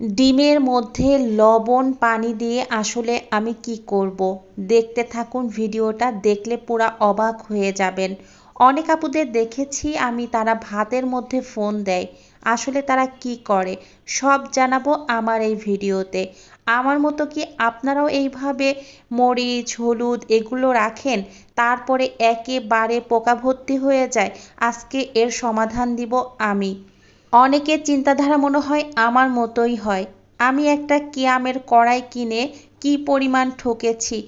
ডিমের মধ্যে লবণ পানি দিয়ে আসলে আমি কি করব দেখতে থাকুন ভিডিওটা দেখলে পুরা অবাক হয়ে যাবেন। অনেক আপুদের দেখেছি আমি তারা ভাতের মধ্যে ফোন দেয়। আসলে তারা কি করে সব জানাবো আমার এই ভিডিওতে। আমার মতো কি আপনারাও এইভাবে মরিচ হলুদ এগুলো রাখেন তারপরে একেবারে পোকা ভর্তি হয়ে যায়? আজকে এর সমাধান দিব আমি। অনেকের চিন্তাধারা মনে হয় আমার মতোই হয়। আমি একটা কিয়ামের কড়াই কিনে কি পরিমাণ ঠকেছি।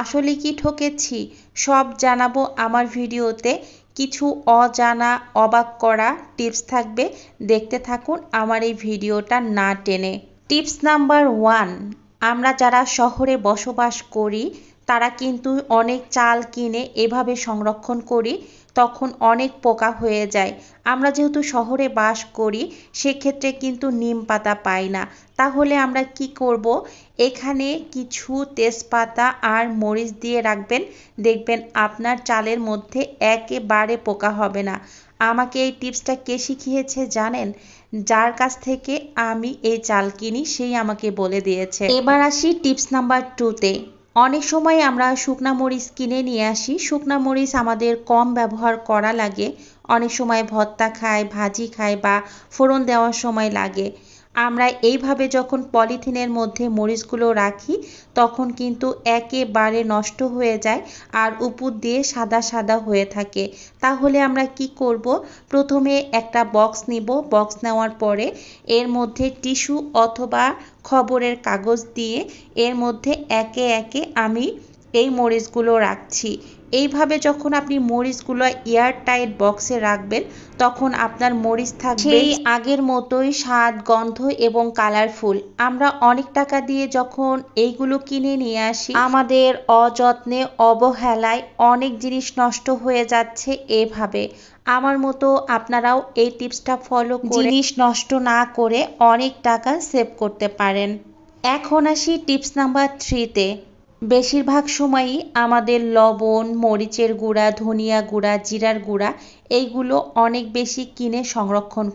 আসলে কি ঠকেছি সব জানাবো আমার ভিডিওতে। কিছু অজানা অবাক করা টিপস থাকবে, দেখতে থাকুন আমার এই ভিডিওটা না টেনে। টিপস নাম্বার 1, আমরা যারা শহরে বসবাস করি তারা কিন্তু অনেক চাল কিনে এভাবে সংরক্ষণ করি, তখন অনেক পোকা হয়ে যায়। আমরা যেহেতু শহরে বাস করি সেক্ষেত্রে কিন্তু নিম পাতা পাই না। তাহলে আমরা কি করব, এখানে কিছু তেজপাতা আর মরিচ দিয়ে রাখবেন, দেখবেন আপনার চালের মধ্যে একেবারে পোকা হবে না। আমাকে এই টিপসটা কে শিখিয়েছে জানেন? যার কাছ থেকে আমি এই চাল কিনি সেই আমাকে বলে দিয়েছে। এবার আসি টিপস নাম্বার 2তে। অনেক সময় আমরা শুকনা মরিচ কিনে নিয়ে আসি, শুকনা মরিচ আমাদের কম ব্যবহার করা লাগে। অনেক সময় ভর্তা খাই, ভাজি খাই বা ফোড়ন দেওয়ার সময় লাগে। আমরা এইভাবে যখন পলিথিনের মধ্যে মরিচগুলো রাখি তখন কিন্তু একেবারে নষ্ট হয়ে যায় আর উপর দিয়ে সাদা সাদা হয়ে থাকে। তাহলে আমরা কি করব, প্রথমে একটা বক্স নিব, বক্স নেওয়ার পরে এর মধ্যে টিস্যু অথবা খবরের কাগজ দিয়ে এর মধ্যে একে একে আমি এই মরিচগুলো রাখছি। এইভাবে যখন আপনি মরিচগুলো এয়ারটাইট বক্সে রাখবেন তখন আপনার মরিচ থাকবে সেই আগের মতোই স্বাদ গন্ধ এবং কালারফুল। আমরা অনেক টাকা দিয়ে যখন এইগুলো কিনে নিয়ে আসি আমাদের অযত্নে অবহেলায় অনেক জিনিস নষ্ট হয়ে যাচ্ছে। এভাবে আমার মতো আপনারাও এই টিপসটা ফলো করে জিনিস নষ্ট না করে অনেক টাকা সেভ করতে পারেন। এখন আসি টিপস নাম্বার 3তে। বেশিরভাগ সময়ই আমাদের লবণ মরিচের গুঁড়া ধনিয়া গুঁড়া জিরার গুঁড়া এইগুলো অনেক বেশি কিনে সংরক্ষণ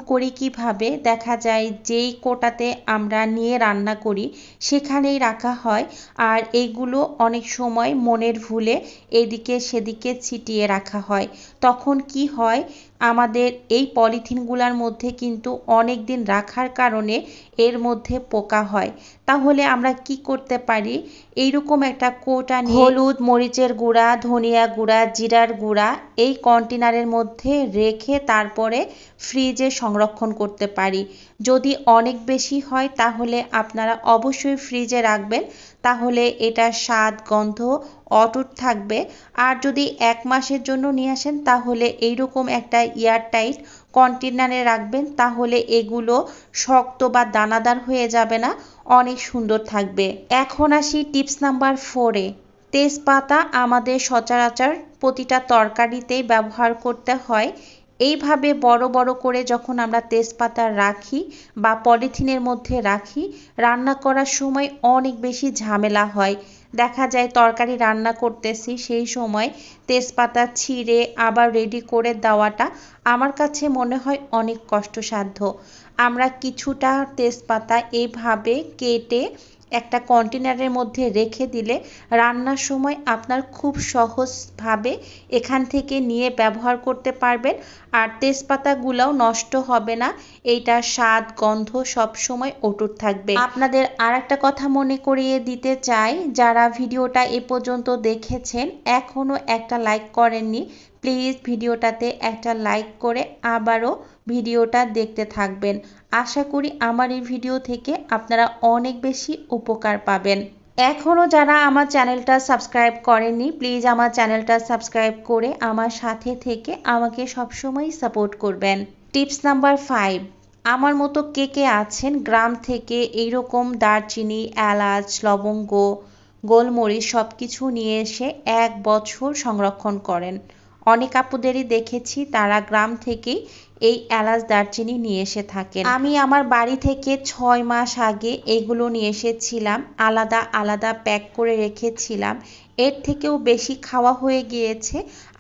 করি কিভাবে, দেখা যায় যেই কোটাতে আমরা নিয়ে রান্না করি সেখানেই রাখা হয়। আর এইগুলো অনেক সময় মনের ভুলে এদিকে সেদিকে ছিটিয়ে রাখা হয়। তখন কি হয়, আমাদের এই পলিথিনগুলোর মধ্যে কিন্তু অনেক দিন রাখার কারণে এর মধ্যে পোকা হয়। তাহলে আমরা কি করতে পারি, এইরকম একটা কোটা নিয়ে হলুদ মরিচের গুঁড়া ধনিয়া গুঁড়া জিরার গুঁড়া এই কন্টেনারের মধ্যে রেখে তারপরে ফ্রিজে সংরক্ষণ করতে পারি। যদি অনেক বেশি হয় তাহলে আপনারা অবশ্যই ফ্রিজে রাখবেন, তাহলে এটার স্বাদ গন্ধ অটুট থাকবে। আর যদি 1 মাসের জন্য নিয়ে আসেন তাহলে এইরকম একটা এয়ারটাইট কন্টেনারে রাখবেন, তাহলে এগুলো শক্ত বা দানাদার হয়ে যাবে না, অনেক সুন্দর থাকবে। এখন আসি টিপস নাম্বার 4-এ। তেজপাতা আমাদের সচরাচর প্রতিটা তরকারিতেই ব্যবহার করতে হয়। এইভাবে বড় বড় করে যখন আমরা তেজপাতা রাখি বা পলিথিনের মধ্যে রাখি রান্না করার সময় অনেক বেশি ঝামেলা হয়। দেখা যায় তরকারি রান্না করতেছি সেই সময় তেজপাতা ছিঁড়ে আবার রেডি করে দেওয়াটা আমার কাছে মনে হয় অনেক কষ্টসাধ্য। আমরা কিছুটা তেজপাতা এইভাবে কেটে একটা কন্টেনারের মধ্যে রেখে দিলে রান্নার সময় আপনার খুব সহজভাবে এখান থেকে নিয়ে ব্যবহার করতে পারবেন। আর তেজপাতাগুলোও নষ্ট হবে না, এইটার স্বাদ গন্ধ সব সময় অটুট থাকবে। আপনাদের আর একটা কথা মনে করিয়ে দিতে চাই, যারা ভিডিওটা এ পর্যন্ত দেখেছেন এখনো একটা লাইক করেননি, প্লিজ ভিডিওটাতে একটা লাইক করে আবারও ভিডিওটা দেখতে থাকবেন। আশা করি আমার এই ভিডিও থেকে আপনারা অনেক বেশি উপকার পাবেন। এখনও যারা আমার চ্যানেলটা সাবস্ক্রাইব করেননি প্লিজ আমার চ্যানেলটা সাবস্ক্রাইব করে আমার সাথে থেকে আমাকে সবসময় সাপোর্ট করবেন। টিপস নাম্বার 5, আমার মতো কে কে আছেন গ্রাম থেকে এইরকম দারচিনি এলাচ লবঙ্গ গোলমরিচ সব কিছু নিয়ে এসে 1 বছর সংরক্ষণ করেন? অনেক আপুদেরই দেখেছি তারা গ্রাম থেকেই এই এলাচ দারচিনি নিয়ে এসে থাকেন। আমি আমার বাড়ি থেকে 6 মাস আগে এগুলো নিয়ে এসেছিলাম, আলাদা আলাদা প্যাক করে রেখেছিলাম। এর থেকেও বেশি খাওয়া হয়ে গিয়েছে।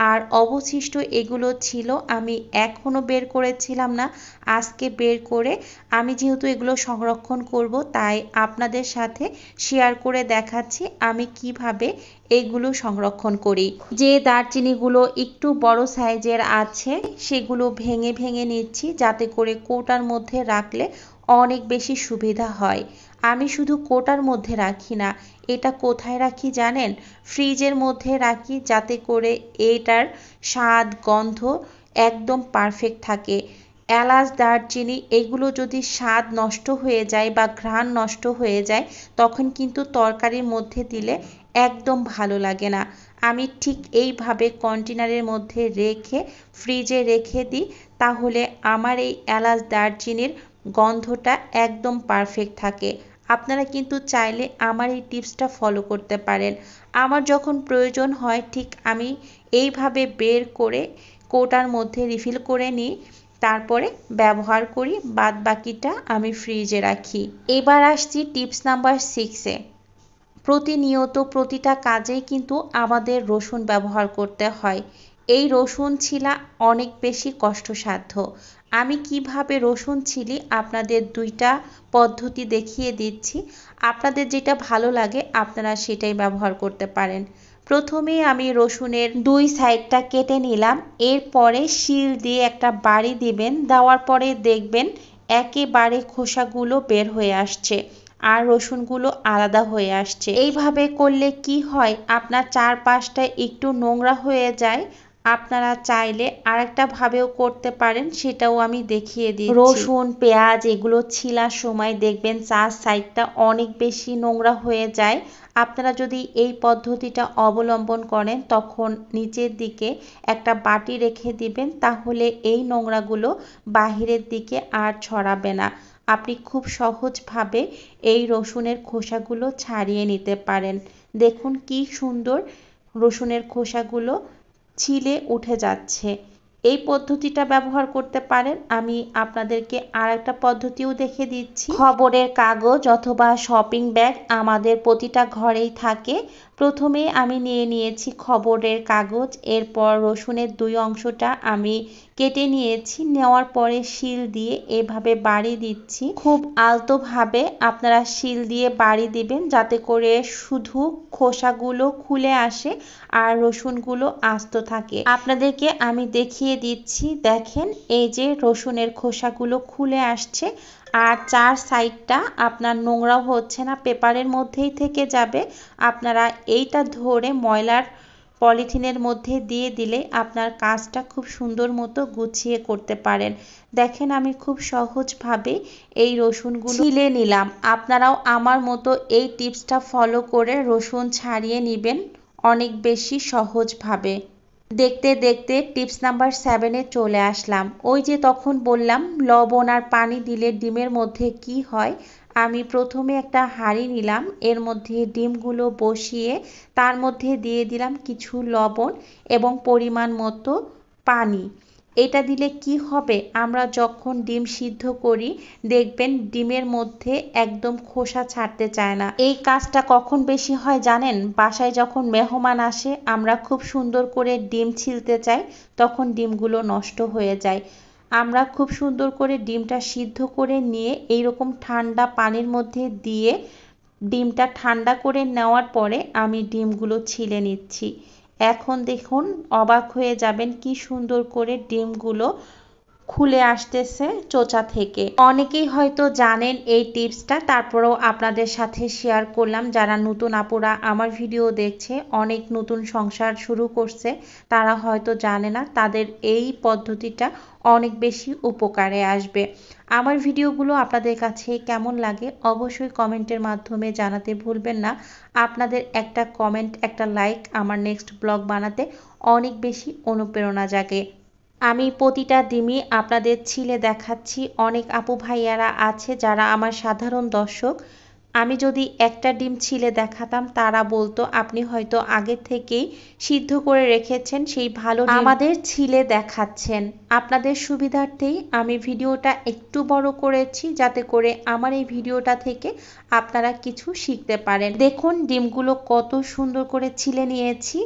আর অবশিষ্ট এগুলো ছিল, আমি এখনও বের করেছিলাম না, আজকে বের করে আমি যেহেতু এগুলো সংরক্ষণ করব তাই আপনাদের সাথে শেয়ার করে দেখাচ্ছি আমি কিভাবে এগুলো সংরক্ষণ করি। যে দারচিনিগুলো একটু বড় সাইজের আছে সেগুলো ভেঙে ভেঙে নিচ্ছি যাতে করে কৌটার মধ্যে রাখলে অনেক বেশি সুবিধা হয়। আমি শুধু কৌটার মধ্যে রাখি না, এটা কোথায় রাখি জানেন? ফ্রিজের মধ্যে রাখি যাতে করে এটার স্বাদ গন্ধ একদম পারফেক্ট থাকে। এলাচ দারচিনি এগুলো যদি স্বাদ নষ্ট হয়ে যায় বা ঘ্রাণ নষ্ট হয়ে যায় তখন কিন্তু তরকারির মধ্যে দিলে একদম ভালো লাগে না। আমি ঠিক এইভাবে কন্টেনারের মধ্যে রেখে ফ্রিজে রেখে দিই, তাহলে আমার এই এলাচ দারচিনির গন্ধটা একদম পারফেক্ট থাকে। আপনারা কিন্তু চাইলে আমার এই টিপসটা ফলো করতে পারেন। আমার যখন প্রয়োজন হয় ঠিক আমি এইভাবে বের করে কৌটার মধ্যে রিফিল করে নিই, তারপরে ব্যবহার করি, বাদ বাকিটা আমি ফ্রিজে রাখি। এবার আসছি টিপস নাম্বার 6-এ। প্রতিনিয়ত প্রতিটা কাজেই কিন্তু আমাদের রসুন ব্যবহার করতে হয়। এই রসুন ছিলা অনেক বেশি কষ্টসাধ্য। আমি কিভাবে রসুন ছিলি আপনাদের দুইটা পদ্ধতি দেখিয়ে দিচ্ছি। আপনাদের যেটা ভালো লাগে আপনারা সেটাই ব্যবহার করতে পারেন। প্রথমে আমি রসুনের দুই সাইডটা কেটে নিলাম, এরপরে শিল দিয়ে একটা বাড়ি দিবেন, দেওয়ার পরে দেখবেন একেবারে খোসাগুলো বের হয়ে আসছে আর রসুনগুলো আলাদা হয়ে আসছে। এইভাবে করলে কি হয়, আপনার চারপাশটা একটু নোংরা হয়ে যায়। আপনারা চাইলে আরেকটা ভাবেও করতে পারেন, সেটাও আমি দেখিয়ে দিই। রসুন পেঁয়াজ এগুলো ছিলার সময় দেখবেন চার সাইডটা অনেক বেশি নোংরা হয়ে যায়। আপনারা যদি এই পদ্ধতিটা অবলম্বন করেন তখন নিচের দিকে একটা বাটি রেখে দিবেন, তাহলে এই নোংরাগুলো বাহিরের দিকে আর ছড়াবে না। আপনি খুব সহজভাবে এই রসুনের খোসাগুলো ছাড়িয়ে নিতে পারেন। দেখুন কি সুন্দর রসুনের খোসাগুলো ছিলে উঠে যাচ্ছে। এই পদ্ধতিটা ব্যবহার করতে পারেন। আমি আপনাদেরকে আর একটা পদ্ধতিও দেখে দিচ্ছি। খবরের কাগজ অথবা শপিং ব্যাগ আমাদের প্রতিটা ঘরেই থাকে। প্রথমে আমি নিয়ে নিয়েছি খবরের কাগজ, এরপর রসুনের দুই অংশটা আমি কেটে নিয়েছি, নেওয়ার পরে শিল দিয়ে এভাবে বাড়ি দিচ্ছি। খুব আলতোভাবে আপনারা শিল দিয়ে বাড়ি দিবেন যাতে করে শুধু খোসাগুলো খুলে আসে আর রসুনগুলো আস্ত থাকে। আপনাদেরকে আমি দেখিয়ে দিচ্ছি, দেখেন এই যে রসুনের খোসাগুলো খুলে আসছে আর চার সাইডটা আপনার নোংরাও হচ্ছে না, পেপারের মধ্যেই থেকে যাবে। আপনারা এইটা ধরে ময়লার পলিথিনের মধ্যে দিয়ে দিলে আপনার কাজটা খুব সুন্দর মতো গুছিয়ে করতে পারেন। দেখেন আমি খুব সহজভাবে এই রসুনগুলো ছিলে নিলাম। আপনারাও আমার মতো এই টিপসটা ফলো করে রসুন ছাড়িয়ে নেবেন অনেক বেশি সহজভাবে। দেখতে দেখতে টিপস নাম্বার 7-এ চলে আসলাম। ওই যে তখন বললাম লবণ আর পানি দিলে ডিমের মধ্যে কি হয়। আমি প্রথমে একটা হাঁড়ি নিলাম, এর মধ্যে ডিমগুলো বসিয়ে তার মধ্যে দিয়ে দিলাম কিছু লবণ এবং পরিমাণ মতো পানি। এটা দিলে কি হবে, আমরা যখন ডিম সিদ্ধ করি দেখবেন ডিমের মধ্যে একদম খোসা ছাড়তে চায় না। এই কাজটা কখন বেশি হয় জানেন? বাসায় যখন মেহমান আসে আমরা খুব সুন্দর করে ডিম ছিলতে চাই, তখন ডিমগুলো নষ্ট হয়ে যায়। আমরা খুব সুন্দর করে ডিমটা সিদ্ধ করে নিয়ে এইরকম ঠান্ডা পানির মধ্যে দিয়ে ডিমটা ঠান্ডা করে নেওয়ার পরে আমি ডিমগুলো ছিলে নিচ্ছি। এখন দেখুন অবাক হয়ে যাবেন কি সুন্দর করে ডিমগুলো খুলে আসতেছে চোচা থেকে। অনেকেই হয়তো জানেন এই টিপসটা, তারপরেও আপনাদের সাথে শেয়ার করলাম। যারা নতুন আপুরা আমার ভিডিও দেখছে, অনেক নতুন সংসার শুরু করছে, তারা হয়তো জানে না, তাদের এই পদ্ধতিটা অনেক বেশি উপকারে আসবে। আমার ভিডিওগুলো আপনাদের কাছে কেমন লাগে অবশ্যই কমেন্টের মাধ্যমে জানাতে ভুলবেন না। আপনাদের একটা কমেন্ট একটা লাইক আমার নেক্সট ব্লগ বানাতে অনেক বেশি অনুপ্রেরণা জাগে। আমি প্রতিটা ডিমই আপনাদের ছিলে দেখাচ্ছি। অনেক আপু ভাইয়ারা আছে যারা আমার সাধারণ দর্শক, আমি যদি একটা ডিম ছিলে দেখাতাম তারা বলতো আপনি হয়তো আগে থেকেই সিদ্ধ করে রেখেছেন সেই ভালো ডিম আমাদের ছিলে দেখাচ্ছেন। আপনাদের সুবিধার্থেই আমি ভিডিওটা একটু বড় করেছি যাতে করে আমার এই ভিডিওটা থেকে আপনারা কিছু শিখতে পারেন। দেখুন ডিমগুলো কত সুন্দর করে ছিলে নিয়েছি।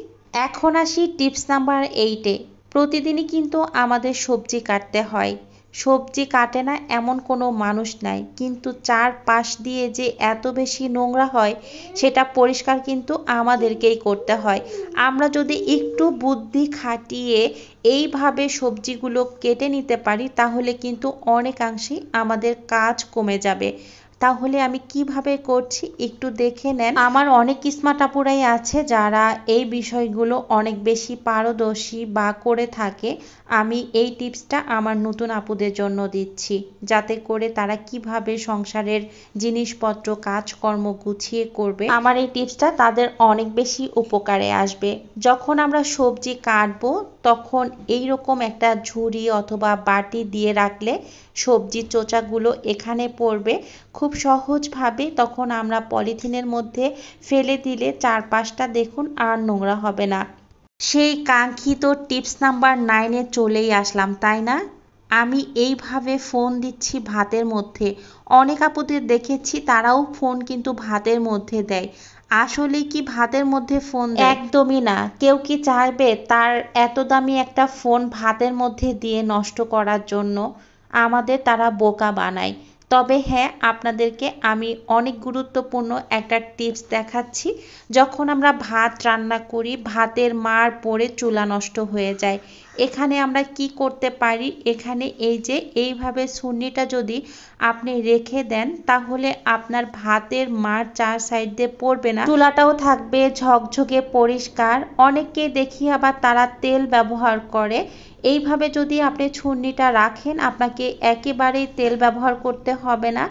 এখন আসি টিপস নাম্বার 8-এ। প্রতিদিনই কিন্তু আমাদের সবজি কাটতে হয়। সবজি কাটে না এমন কোনো মানুষ নাই, কিন্তু চারপাশ দিয়ে যে এত বেশি নোংরা হয় সেটা পরিষ্কার কিন্তু আমাদেরকেই করতে হয়। আমরা যদি একটু বুদ্ধি খাটিয়ে এইভাবে সবজিগুলো কেটে নিতে পারি তাহলে কিন্তু অনেকাংশেই আমাদের কাজ কমে যাবে। তাহলে আমি কিভাবে করছি একটু দেখে নেন। আমার অনেক স্মার্ট আপুরাই আছে যারা এই বিষয়গুলো অনেক বেশি পারদর্শী বা করে থাকে। আমি এই টিপসটা আমার নতুন আপুদের জন্য দিচ্ছি যাতে করে তারা কিভাবে সংসারের জিনিসপত্র কাজকর্ম গুছিয়ে করবে। আমার এই টিপসটা তাদের অনেক বেশি উপকারে আসবে। যখন আমরা সবজি কাটবো তখন এইরকম একটা ঝুড়ি অথবা বাটি দিয়ে রাখলে সবজির চোচাগুলো এখানে পড়বে খুব সহজভাবে। তখন আমরা পলিথিনের মধ্যে ফেলে দিলে চারপাশটা দেখুন আর নোংরা হবে না। সেই কাঙ্ক্ষিত টিপস নাম্বার 9-এ চলেই আসলাম, তাই না? আমি এইভাবে ফোন দিচ্ছি ভাতের মধ্যে। অনেক আপুদের দেখেছি তারাও ফোন কিন্তু ভাতের মধ্যে দেয়। আসলে কি ভাতের মধ্যে ফোন দেয়? একদমই না। কেউ কি চাইবে তার এত দামি একটা ফোন ভাতের মধ্যে দিয়ে নষ্ট করার জন্য? আমাদের তারা বোকা বানায়। তবে হ্যাঁ, আপনাদেরকে আমি অনেক গুরুত্বপূর্ণ একটা টিপস দেখাচ্ছি। যখন আমরা ভাত রান্না করি ভাতের মাড় পড়ে চুলা নষ্ট হয়ে যায়। এখানে আমরা কি করতে পারি, এখানে এই যে এইভাবে ছুরিটা যদি আপনি রেখে দেন তাহলে আপনার ভাতের মাড় চার সাইড দিয়ে পড়বে না, চুলাটাও থাকবে ঝকঝকে পরিষ্কার। অনেককে দেখি আবার তারা তেল ব্যবহার করে। এইভাবে যদি আপনি ছুরিটা রাখেন আপনাকে একেবারেই তেল ব্যবহার করতে হবে না।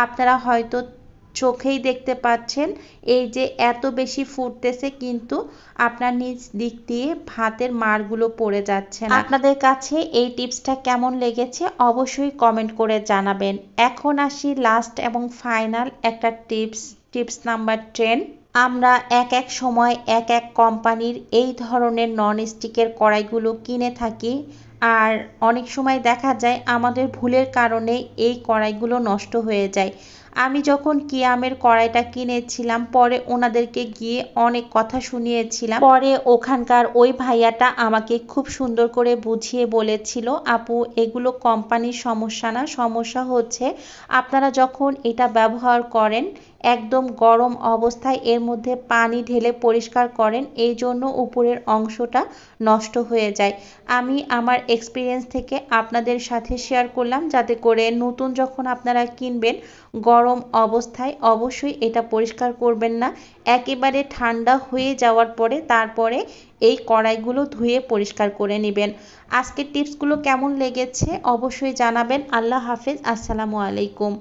আপনারা হয়তো চোখেই দেখতে পাচ্ছেন এই যে এত বেশি ফুটতেছে কিন্তু আপনার নিচ দিক দিয়ে ভাতের মাড়গুলো পড়ে যাচ্ছে না। আপনাদের কাছে এই টিপসটা কেমন লেগেছে অবশ্যই কমেন্ট করে জানাবেন। এখন আসি লাস্ট এবং ফাইনাল একটা টিপস নাম্বার 10। আমরা এক এক সময় এক এক কোম্পানির এই ধরনের ননস্টিকের কড়াইগুলো কিনে থাকি আর অনেক সময় দেখা যায় আমাদের ভুলের কারণে এই কড়াইগুলো নষ্ট হয়ে যায়। আমি যখন কিয়ামের কড়াইটা কিনেছিলাম পরে ওনাদেরকে গিয়ে অনেক কথা শুনিয়েছিলাম। পরে ওখানকার ওই ভাইয়াটা আমাকে খুব সুন্দর করে বুঝিয়ে বলেছিল আপু এগুলো কোম্পানির সমস্যা না, সমস্যা হচ্ছে আপনারা যখন এটা ব্যবহার করেন একদম গরম অবস্থায় এর মধ্যে পানি ঢেলে পরিষ্কার করেন এই জন্য উপরের অংশটা নষ্ট হয়ে যায়। আমি আমার এক্সপিরিয়েন্স থেকে আপনাদের সাথে শেয়ার করলাম যাতে করে নতুন যখন আপনারা কিনবেন গরম অবস্থায় অবশ্যই এটা পরিষ্কার করবেন না। একেবারে ঠান্ডা হয়ে যাওয়ার পরে তারপরে এই কড়াইগুলো ধুয়ে পরিষ্কার করে নেবেন। আজকের টিপসগুলো কেমন লেগেছে অবশ্যই জানাবেন। আল্লাহ হাফেজ, আসসালামু আলাইকুম।